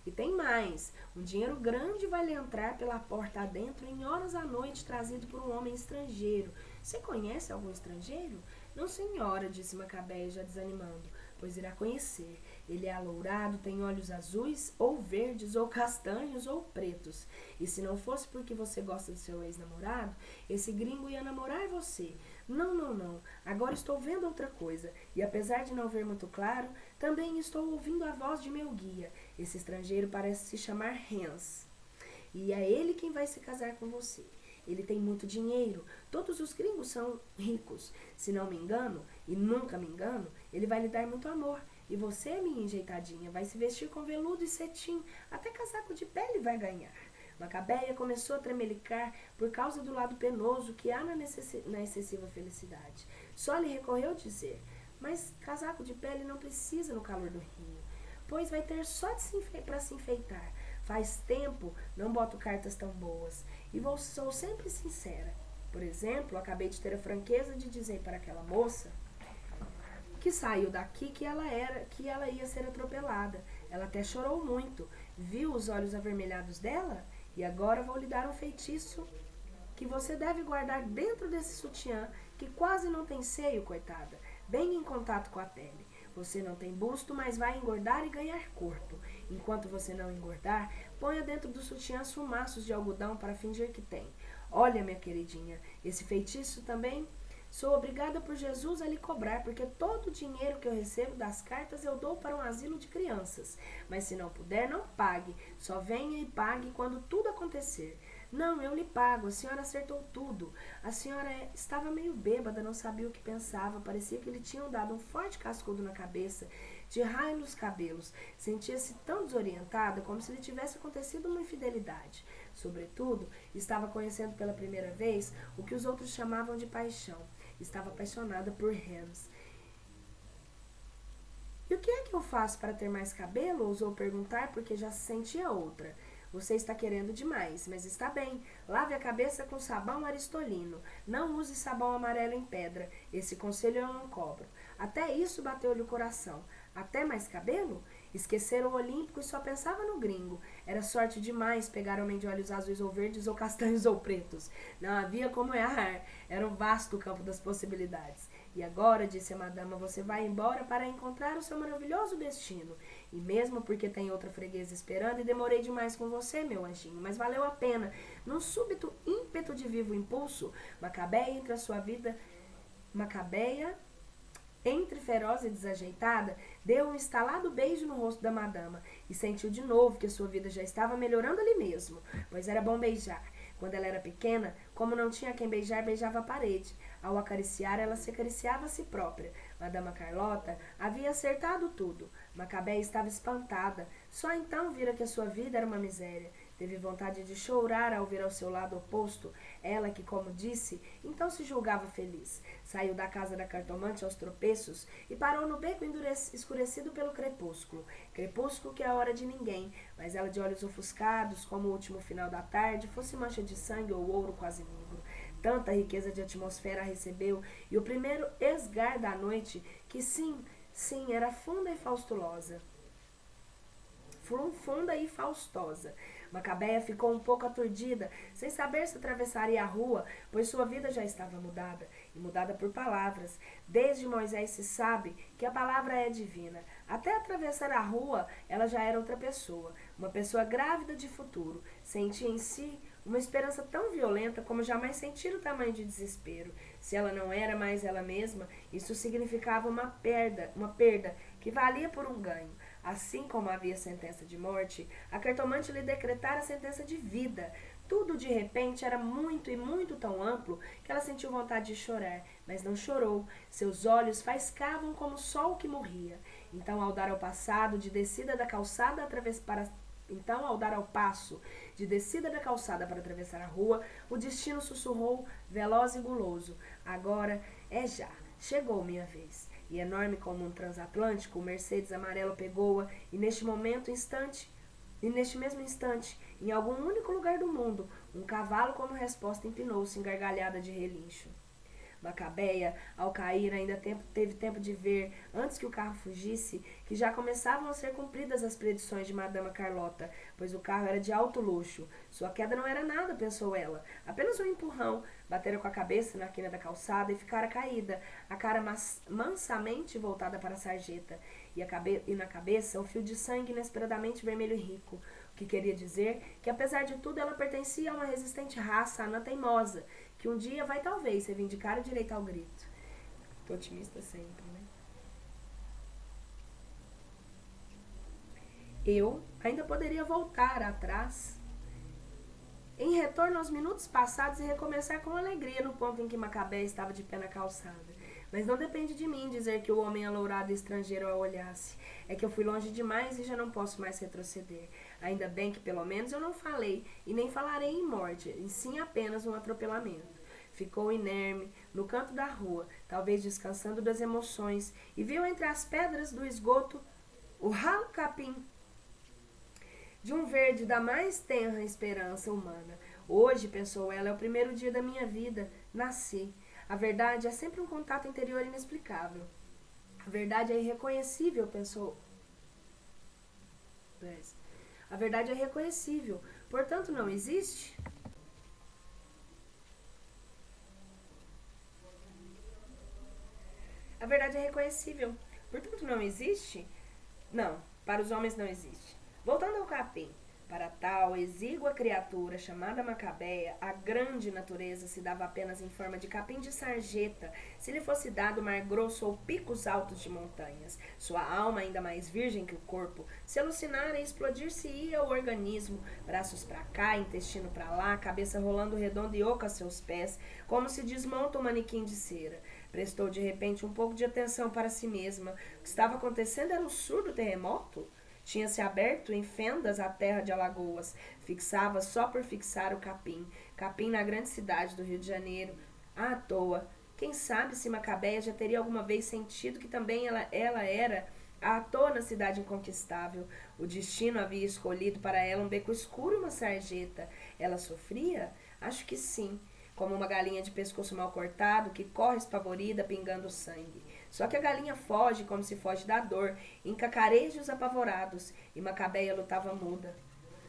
E tem mais, um dinheiro grande vai lhe entrar pela porta adentro em horas à noite, trazido por um homem estrangeiro. Você conhece algum estrangeiro? Não, senhora, disse Macabeia, já desanimando, pois irá conhecer. Ele é alourado, tem olhos azuis, ou verdes, ou castanhos, ou pretos. E se não fosse porque você gosta do seu ex-namorado, esse gringo ia namorar você. Não. Agora estou vendo outra coisa. E apesar de não ver muito claro, também estou ouvindo a voz de meu guia. Esse estrangeiro parece se chamar Hans. E é ele quem vai se casar com você. Ele tem muito dinheiro. Todos os gringos são ricos. Se não me engano, e nunca me engano, ele vai lhe dar muito amor. E você, minha enjeitadinha, vai se vestir com veludo e cetim. Até casaco de pele vai ganhar. Macabeia começou a tremelicar por causa do lado penoso que há na excessiva felicidade. Só lhe recorreu dizer, mas casaco de pele não precisa no calor do rio, pois vai ter só para se enfeitar. Faz tempo não boto cartas tão boas, e sou sempre sincera. Por exemplo, acabei de ter a franqueza de dizer para aquela moça que saiu daqui que ela ia ser atropelada. Ela até chorou muito. Viu os olhos avermelhados dela? E agora vou lhe dar um feitiço que você deve guardar dentro desse sutiã, que quase não tem seio, coitada, bem em contato com a pele. Você não tem busto, mas vai engordar e ganhar corpo. Enquanto você não engordar, ponha dentro do sutiã chumaços de algodão para fingir que tem. Olha, minha queridinha, esse feitiço também sou obrigada por Jesus a lhe cobrar, porque todo o dinheiro que eu recebo das cartas eu dou para um asilo de crianças. Mas se não puder, não pague. Só venha e pague quando tudo acontecer. Não, eu lhe pago. A senhora acertou tudo. A senhora estava meio bêbada, não sabia o que pensava. Parecia que lhe tinham dado um forte cascudo na cabeça, de raio nos cabelos. Sentia-se tão desorientada como se lhe tivesse acontecido uma infidelidade. Sobretudo, estava conhecendo pela primeira vez o que os outros chamavam de paixão. Estava apaixonada por Hans. E o que é que eu faço para ter mais cabelo? Ousou perguntar, porque já se sentia outra. Você está querendo demais, mas está bem. Lave a cabeça com sabão aristolino. Não use sabão amarelo em pedra. Esse conselho eu não cobro. Até isso bateu-lhe o coração. Até mais cabelo? Esquecera o olímpico e só pensava no gringo. Era sorte demais pegar homem de olhos azuis ou verdes ou castanhos ou pretos. Não havia como errar. Era um vasto campo das possibilidades. E agora, disse a madama, você vai embora para encontrar o seu maravilhoso destino. E mesmo porque tem outra freguesa esperando e demorei demais com você, meu anjinho, mas valeu a pena. Num súbito ímpeto de vivo impulso, Macabeia, entre feroz e desajeitada, deu um estalado beijo no rosto da madama e sentiu de novo que sua vida já estava melhorando ali mesmo, pois era bom beijar. Quando ela era pequena, como não tinha quem beijar, beijava a parede. Ao acariciar, ela se acariciava a si própria. Madama Carlota havia acertado tudo. Macabeia estava espantada. Só então vira que a sua vida era uma miséria. Teve vontade de chorar ao ver ao seu lado oposto ela que, como disse, então se julgava feliz. Saiu da casa da cartomante aos tropeços e parou no beco escurecido pelo crepúsculo. Crepúsculo que é a hora de ninguém, mas ela de olhos ofuscados, como o último final da tarde, fosse mancha de sangue ou ouro quase negro. Tanta riqueza de atmosfera recebeu, e o primeiro esgar da noite, que sim, era funda e faustosa. Macabeia ficou um pouco aturdida, sem saber se atravessaria a rua, pois sua vida já estava mudada, e mudada por palavras. Desde Moisés se sabe que a palavra é divina. Até atravessar a rua, ela já era outra pessoa, uma pessoa grávida de futuro. Sentia em si uma esperança tão violenta como jamais sentir o tamanho de desespero. Se ela não era mais ela mesma, isso significava uma perda que valia por um ganho. Assim como havia sentença de morte, a cartomante lhe decretara a sentença de vida. Tudo de repente era muito e muito tão amplo que ela sentiu vontade de chorar, mas não chorou. Seus olhos faiscavam como o sol que morria. Então, ao dar ao passado de descida da calçada ao dar ao passo de descida da calçada para atravessar a rua, o destino sussurrou, veloz e guloso: agora é já, chegou minha vez. E enorme como um transatlântico, o Mercedes amarelo pegou-a e neste mesmo instante, em algum único lugar do mundo, um cavalo como resposta empinou-se em gargalhada de relincho. Macabeia, ao cair, ainda teve tempo de ver, antes que o carro fugisse, que já começavam a ser cumpridas as predições de Madama Carlota, pois o carro era de alto luxo. Sua queda não era nada, pensou ela, apenas um empurrão. Batera com a cabeça na quina da calçada e ficara caída, a cara mansamente voltada para a sarjeta, e na cabeça o fio de sangue inesperadamente vermelho e rico, o que queria dizer que, apesar de tudo, ela pertencia a uma resistente raça anã teimosa, que um dia vai talvez reivindicar o direito ao grito. Tô otimista sempre, né? Eu ainda poderia voltar atrás, em retorno aos minutos passados, e recomeçar com alegria no ponto em que Macabeia estava de pé na calçada. Mas não depende de mim dizer que o homem alourado e estrangeiro a olhasse. É que eu fui longe demais e já não posso mais retroceder. Ainda bem que pelo menos eu não falei e nem falarei em morte, e sim apenas um atropelamento. Ficou inerme no canto da rua, talvez descansando das emoções, e viu entre as pedras do esgoto o ralo capim de um verde da mais tenra esperança humana. Hoje, pensou ela, é o primeiro dia da minha vida. Nasci. A verdade é sempre um contato interior inexplicável. A verdade é irreconhecível, pensou. A verdade é irreconhecível, portanto não existe? A verdade é reconhecível, portanto não existe? Não, para os homens não existe. Voltando ao capim, para tal exígua criatura chamada Macabeia, a grande natureza se dava apenas em forma de capim de sarjeta, se lhe fosse dado mar grosso ou picos altos de montanhas. Sua alma, ainda mais virgem que o corpo, se alucinara e explodir-se-ia o organismo, braços para cá, intestino para lá, cabeça rolando redonda e oca a seus pés, como se desmonta um manequim de cera. Prestou de repente um pouco de atenção para si mesma. O que estava acontecendo era um surdo terremoto? Tinha-se aberto em fendas a terra de Alagoas. Fixava só por fixar o capim. Capim na grande cidade do Rio de Janeiro. À toa. Quem sabe se Macabeia já teria alguma vez sentido que também ela era à toa na cidade inconquistável. O destino havia escolhido para ela um beco escuro e uma sarjeta. Ela sofria? Acho que sim. Como uma galinha de pescoço mal cortado que corre espavorida pingando sangue. Só que a galinha foge como se foge da dor, em cacarejos apavorados, e Macabeia lutava muda.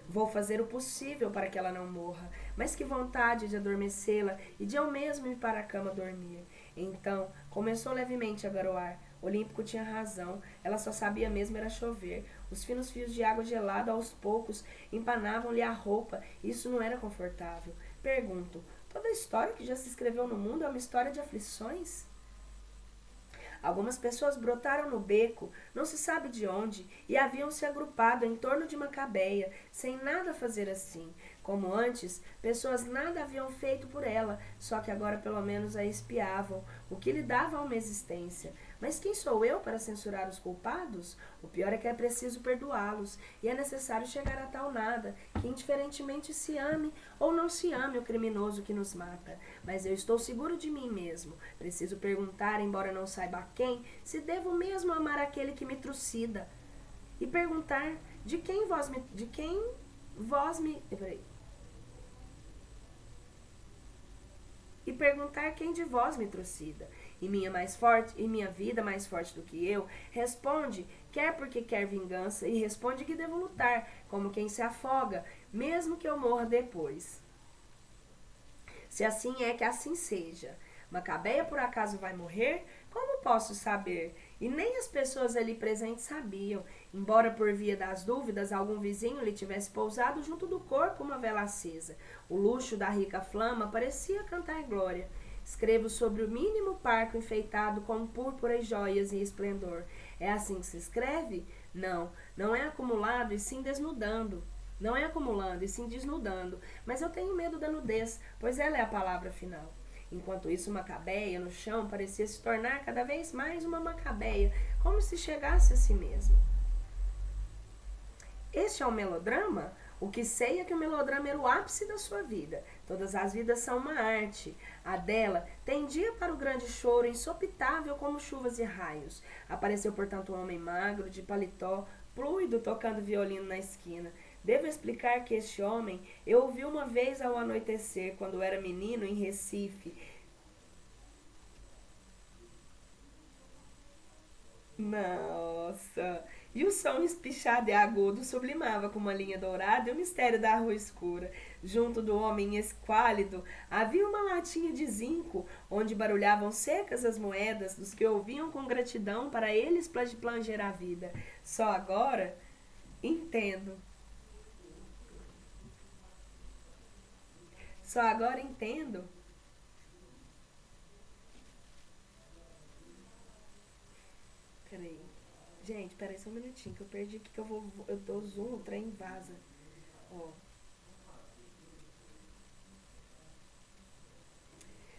Vou fazer o possível para que ela não morra, mas que vontade de adormecê-la e de eu mesmo ir para a cama dormir. Então, começou levemente a garoar. Olímpico tinha razão, ela só sabia mesmo era chover. Os finos fios de água gelada aos poucos empanavam-lhe a roupa, e isso não era confortável. Pergunto, toda a história que já se escreveu no mundo é uma história de aflições? Algumas pessoas brotaram no beco, não se sabe de onde, e haviam se agrupado em torno de Macabeia, sem nada fazer assim. Como antes, pessoas nada haviam feito por ela, só que agora pelo menos a espiavam, o que lhe dava uma existência. Mas quem sou eu para censurar os culpados? O pior é que é preciso perdoá-los, e é necessário chegar a tal nada, que indiferentemente se ame ou não se ame o criminoso que nos mata. Mas eu estou seguro de mim mesmo. Preciso perguntar, embora não saiba a quem, se devo mesmo amar aquele que me trucida. E perguntar de quem vós me... E perguntar quem de vós me trucida. E minha vida mais forte do que eu, responde, quer porque quer vingança, e responde que devo lutar, como quem se afoga, mesmo que eu morra depois. Se assim é, que assim seja. Macabeia por acaso vai morrer? Como posso saber? E nem as pessoas ali presentes sabiam, embora por via das dúvidas algum vizinho lhe tivesse pousado junto do corpo uma vela acesa. O luxo da rica flama parecia cantar glória. Escrevo sobre o mínimo parco enfeitado com púrpura e joias e esplendor. É assim que se escreve? Não, não é acumulado e sim desnudando. Não é acumulando e sim desnudando. Mas eu tenho medo da nudez, pois ela é a palavra final. Enquanto isso, Macabeia, no chão, parecia se tornar cada vez mais uma Macabeia, como se chegasse a si mesma. Este é um melodrama? O que sei é que o melodrama era o ápice da sua vida. Todas as vidas são uma arte. A dela tendia para o grande choro, insopitável como chuvas e raios. Apareceu, portanto, um homem magro, de paletó, fluido, tocando violino na esquina. Devo explicar que este homem eu ouvi uma vez ao anoitecer, quando era menino, em Recife. Nossa! E o som espichado e agudo sublimava com uma linha dourada e o mistério da rua escura. Junto do homem esquálido havia uma latinha de zinco, onde barulhavam secas as moedas dos que ouviam com gratidão para eles planger a vida. Só agora entendo. Só agora entendo. Peraí. Gente, peraí só um minutinho que eu perdi aqui que eu vou. Eu dou zoom, o trem vaza. Ó.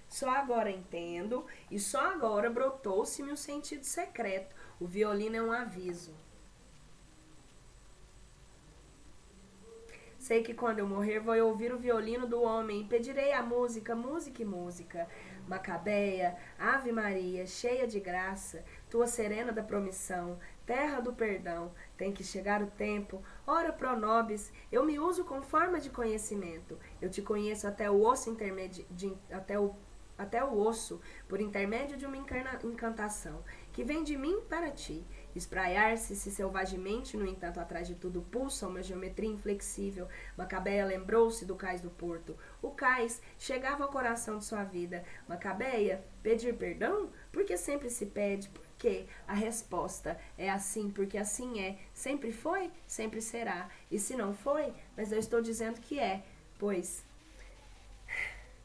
Só agora entendo e só agora brotou-se-me um sentido secreto. O violino é um aviso. Sei que quando eu morrer vou ouvir o violino do homem e pedirei a música, música e música. Macabeia, Ave Maria, cheia de graça, tua serena da promissão, terra do perdão, tem que chegar o tempo, ora pro nobis, eu me uso com forma de conhecimento, eu te conheço até o osso até o osso, por intermédio de uma encantação, que vem de mim para ti. Espraiar-se selvagemente, no entanto, atrás de tudo pulsa uma geometria inflexível. Macabeia lembrou-se do cais do porto. O cais chegava ao coração de sua vida. Macabeia, pedir perdão? Porque sempre se pede. Por quê? A resposta é assim, porque assim é. Sempre foi, sempre será. E se não foi, mas eu estou dizendo que é, pois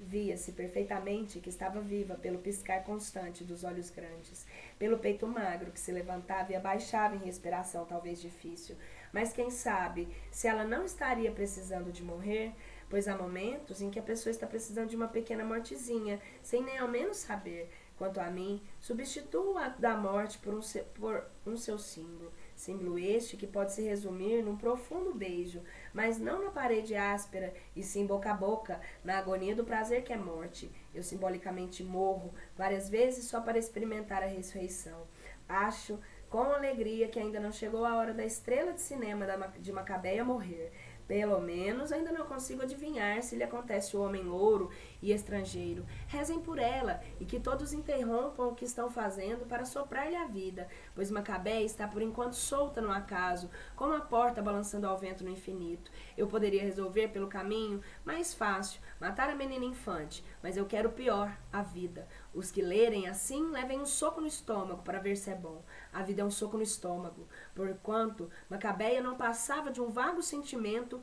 via-se perfeitamente que estava viva pelo piscar constante dos olhos grandes, pelo peito magro que se levantava e abaixava em respiração talvez difícil. Mas quem sabe se ela não estaria precisando de morrer, pois há momentos em que a pessoa está precisando de uma pequena mortezinha, sem nem ao menos saber. Quanto a mim, substituo o ato da morte por um seu símbolo. Símbolo este que pode se resumir num profundo beijo, mas não na parede áspera, e sim boca a boca, na agonia do prazer que é morte. Eu simbolicamente morro, várias vezes só para experimentar a ressurreição. Acho, com alegria, que ainda não chegou a hora da estrela de cinema de Macabeia morrer. Pelo menos ainda não consigo adivinhar se lhe acontece o homem louro e estrangeiro. Rezem por ela e que todos interrompam o que estão fazendo para soprar-lhe a vida, pois Macabeia está por enquanto solta no acaso, como a porta balançando ao vento no infinito. Eu poderia resolver pelo caminho mais fácil, matar a menina infante, mas eu quero pior, a vida. Os que lerem assim levem um soco no estômago para ver se é bom. A vida é um soco no estômago. Porquanto Macabeia não passava de um vago sentimento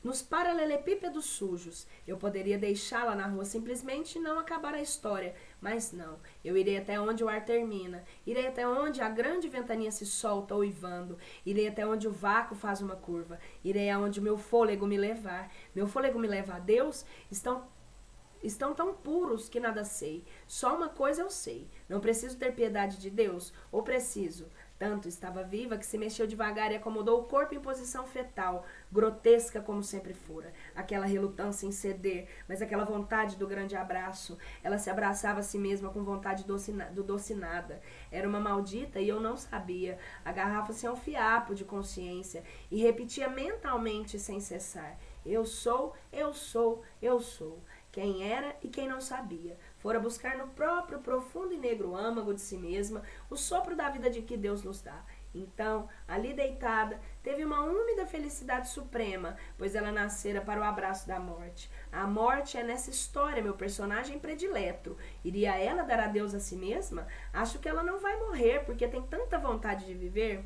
nos paralelepípedos sujos. Eu poderia deixá-la na rua simplesmente e não acabar a história, mas não. Eu irei até onde o ar termina, irei até onde a grande ventania se solta uivando, irei até onde o vácuo faz uma curva, irei aonde o meu fôlego me levar. Meu fôlego me leva a Deus? Estão tão puros que nada sei. Só uma coisa eu sei. Não preciso ter piedade de Deus? Ou preciso? Tanto estava viva que se mexeu devagar e acomodou o corpo em posição fetal, grotesca como sempre fora. Aquela relutância em ceder, mas aquela vontade do grande abraço. Ela se abraçava a si mesma com vontade do doce nada. Era uma maldita e eu não sabia. Agarrava-se a um fiapo de consciência e repetia mentalmente sem cessar: eu sou, eu sou, eu sou. Quem era e quem não sabia. Fora buscar no próprio profundo e negro âmago de si mesma o sopro da vida de que Deus nos dá. Então, ali deitada, teve uma úmida felicidade suprema, pois ela nascera para o abraço da morte. A morte é nessa história meu personagem predileto. Iria ela dar adeus a si mesma? Acho que ela não vai morrer, porque tem tanta vontade de viver.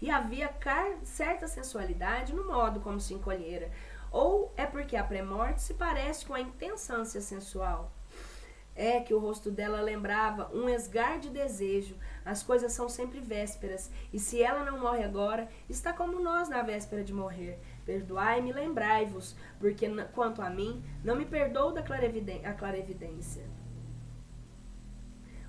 E havia certa sensualidade no modo como se encolhera. Ou é porque a pré-morte se parece com a intensa ânsia sensual? É que o rosto dela lembrava um esgar de desejo. As coisas são sempre vésperas, e se ela não morre agora, está como nós na véspera de morrer. Perdoai-me, lembrai-vos, porque quanto a mim, não me perdoo a clarevidência.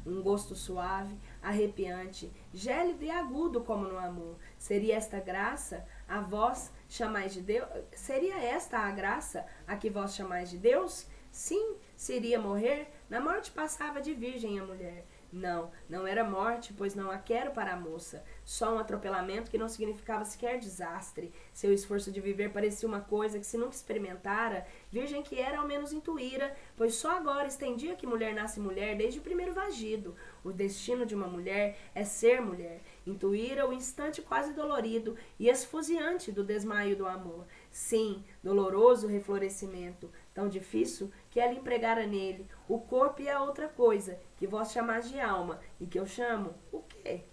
Um gosto suave, arrepiante, gélido e agudo como no amor. Seria esta graça a vós chamais de Deus? Seria esta a graça a que vós chamais de Deus? Sim, se iria morrer, na morte passava de virgem a mulher. Não, não era morte, pois não a quero para a moça. Só um atropelamento que não significava sequer desastre. Seu esforço de viver parecia uma coisa que se nunca experimentara, virgem que era ao menos intuíra, pois só agora estendia que mulher nasce mulher desde o primeiro vagido. O destino de uma mulher é ser mulher. Intuíra o instante quase dolorido e esfuziante do desmaio do amor. Sim, doloroso reflorescimento, tão difícil que ela empregara nele o corpo e a outra coisa, que vós chamais de alma, e que eu chamo o quê?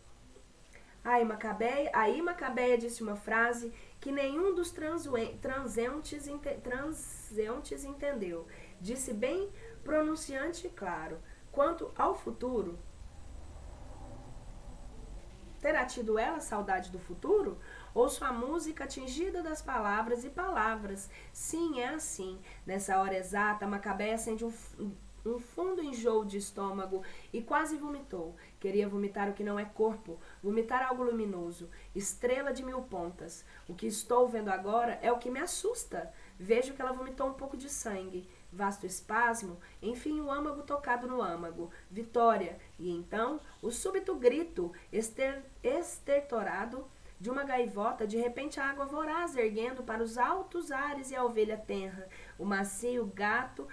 Aí Macabeia disse uma frase que nenhum dos transeuntes entendeu. Disse bem pronunciante e claro. Quanto ao futuro, terá tido ela saudade do futuro? Ouço a música tingida das palavras e palavras. Sim, é assim. Nessa hora exata, Macabeia sente um fundo enjoo de estômago e quase vomitou. Queria vomitar o que não é corpo, vomitar algo luminoso, estrela de 1000 pontas. O que estou vendo agora é o que me assusta. Vejo que ela vomitou um pouco de sangue. Vasto espasmo, enfim o âmago tocado no âmago. Vitória! E então, o súbito grito, estertorado, de uma gaivota, de repente a água voraz erguendo para os altos ares e a ovelha tenra, o macio gato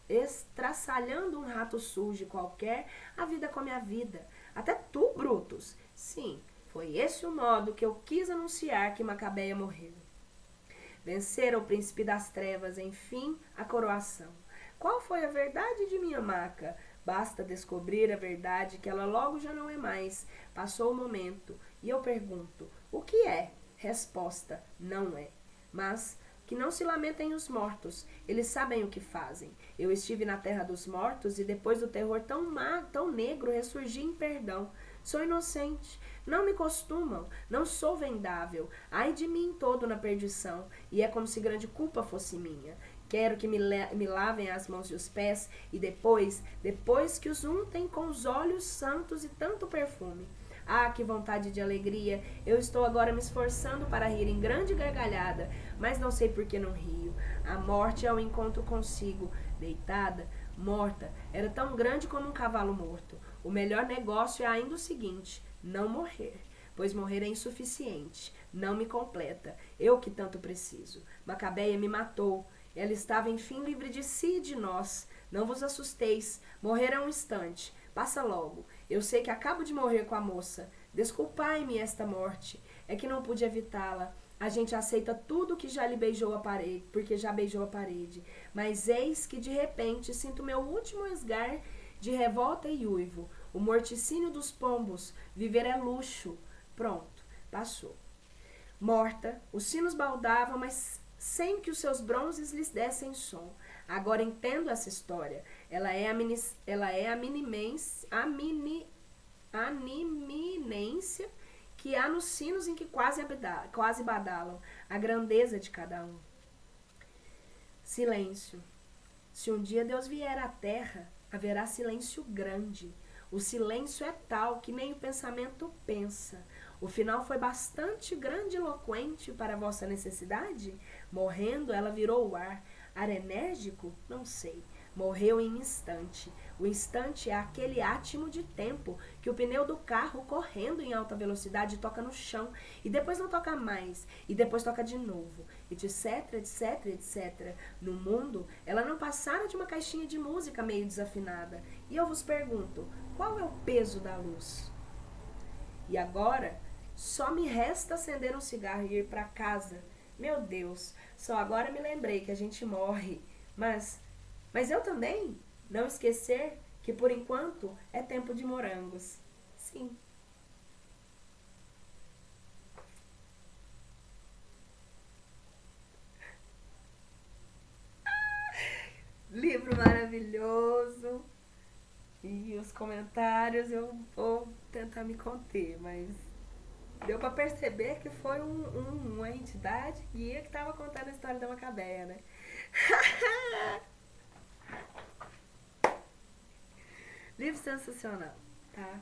estraçalhando um rato sujo qualquer, a vida come a vida. Até tu, Brutus. Sim, foi esse o modo que eu quis anunciar que Macabeia morreu. Vencera o príncipe das trevas, enfim, a coroação. Qual foi a verdade de minha maca? Basta descobrir a verdade que ela logo já não é mais. Passou o momento, e eu pergunto, o que é? Resposta, não é. Mas que não se lamentem os mortos, eles sabem o que fazem. Eu estive na terra dos mortos e depois do terror tão negro ressurgi em perdão. Sou inocente, não me costumam, não sou vendável. Ai de mim todo na perdição, e é como se grande culpa fosse minha. Quero que me lavem as mãos e os pés, e depois que os untem com os olhos santos e tanto perfume. Ah, que vontade de alegria! Eu estou agora me esforçando para rir em grande gargalhada, mas não sei por que não rio. A morte é o encontro consigo, deitada, morta, era tão grande como um cavalo morto. O melhor negócio é ainda o seguinte, não morrer, pois morrer é insuficiente, não me completa, eu que tanto preciso. Macabeia me matou, ela estava enfim livre de si e de nós. Não vos assusteis, morrer é um instante, passa logo. Eu sei que acabo de morrer com a moça. Desculpai-me esta morte, é que não pude evitá-la. A gente aceita tudo que já lhe beijou a parede, porque já beijou a parede. Mas eis que de repente sinto meu último esgar de revolta e uivo. O morticínio dos pombos, viver é luxo. Pronto, passou. Morta, os sinos baldavam, mas sem que os seus bronzes lhes dessem som. Agora entendo essa história. Ela é a animinência que há nos sinos em que quase badalam, a grandeza de cada um. Silêncio. Se um dia Deus vier à terra, haverá silêncio grande. O silêncio é tal que nem o pensamento pensa. O final foi bastante grandiloquente para a vossa necessidade? Morrendo, ela virou o ar. Ar enérgico? Não sei. Morreu em instante. O instante é aquele átimo de tempo que o pneu do carro, correndo em alta velocidade, toca no chão, e depois não toca mais, e depois toca de novo, etc, etc, etc. No mundo, ela não passara de uma caixinha de música meio desafinada. E eu vos pergunto, qual é o peso da luz? E agora, só me resta acender um cigarro e ir para casa. Meu Deus, só agora me lembrei que a gente morre. Mas eu também? Não esquecer que por enquanto é tempo de morangos. Sim. Livro maravilhoso. E os comentários eu vou tentar me conter, mas deu pra perceber que foi uma entidade guia que tava contando a história da Macabeia, né? Livro sensacional, tá?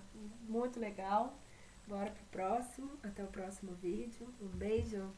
Muito legal. Bora pro próximo. Até o próximo vídeo. Um beijo.